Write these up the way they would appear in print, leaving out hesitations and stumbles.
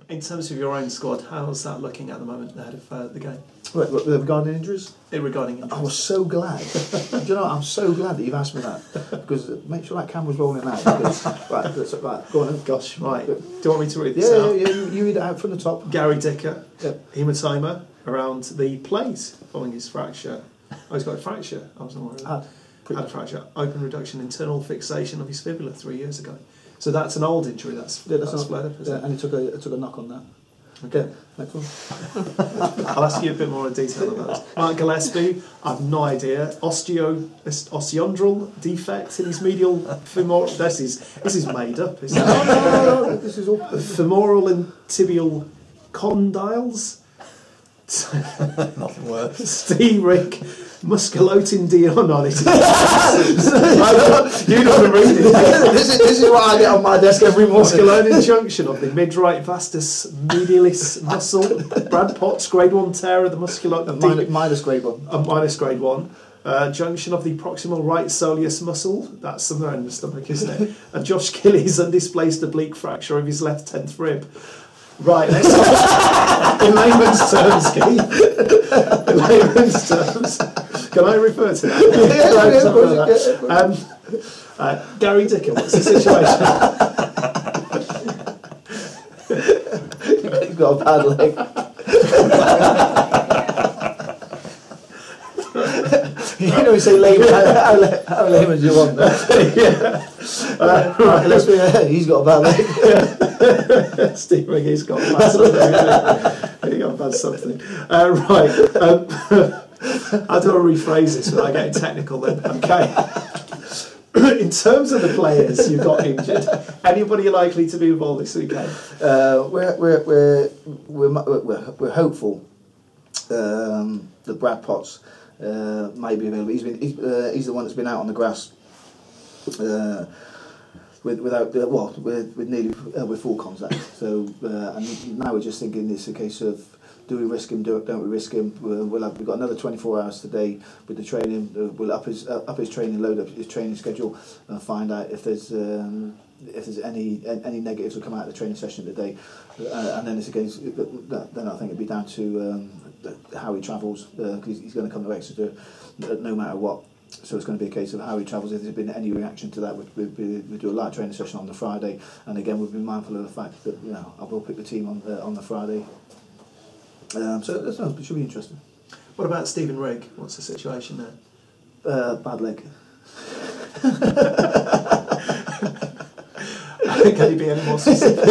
In terms of your own squad, how's that looking at the moment ahead of the game? Right, regarding injuries? Regarding injuries. I was so glad. Do you know what? I'm so glad that you've asked me that. Because make sure that camera's rolling out. Because, right, go on then. Gosh, right. Do you want me to read this out? Yeah, you read it out from the top. Gary Dicker, hematoma around the plate following his fracture. Oh, he's got a fracture. I wasn't aware of that. Had a fracture. Open reduction, internal fixation of his fibula 3 years ago. So that's an old injury. That's flared up, isn't it? And it took a knock on that. Okay, next one. I'll ask you a bit more in detail about this. Mark Gillespie, I've no idea. Osteondral defect in his medial femoral. This is made up. Isn't it? No, this is all femoral and tibial condyles. Nothing worse. Steric musculotindion on it. You know the reading. This is what I get on my desk every morning. Musculotin junction of the mid-right vastus medialis muscle. Brad Potts, grade 1 tear of the musculotin. Minus grade 1. Minus grade 1. Junction of the proximal right soleus muscle. That's somewhere in the stomach, isn't it? And Josh Kelly's undisplaced oblique fracture of his left 10th rib. Right, let's in layman's terms, Keith. In layman's terms. Can I refer to that? Gary Dicker, what's the situation? He's got a bad leg. You know, you say layman, how layman do you want that? Right, let's be, he's got a bad leg. Steve Riggy's got bad something. He got bad something. Right. How do I rephrase this without getting technical then? Okay. In terms of the players who got injured, anybody likely to be involved this weekend? We're hopeful that Brad Potts may be available. He's the one that's been out on the grass with full contact. So and now we're just thinking it's a case of, do we risk him? Don't we risk him? We've got another 24 hours today with the training. We'll up his training, load up his training schedule, and find out if there's any negatives will come out of the training session today. And then it's again. Then I think it'd be down to how he travels, because he's going to come to Exeter no matter what. So it's going to be a case of how he travels. If there's been any reaction to that, we do a light training session on the Friday, and again we've been mindful of the fact that I will pick the team on the Friday. So it should be interesting. What about Stephen Rigg? What's the situation there? Bad leg. Can he be any more specific?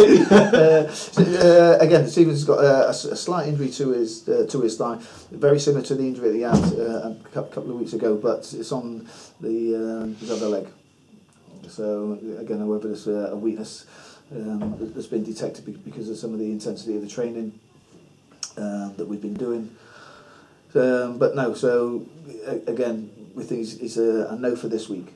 Again, Stephen's got a slight injury to his thigh, very similar to the injury that he had a couple of weeks ago, but it's on his other leg. So again, however, there's a weakness that's been detected because of some of the intensity of the training that we've been doing. But no, so again, we think it's a no for this week.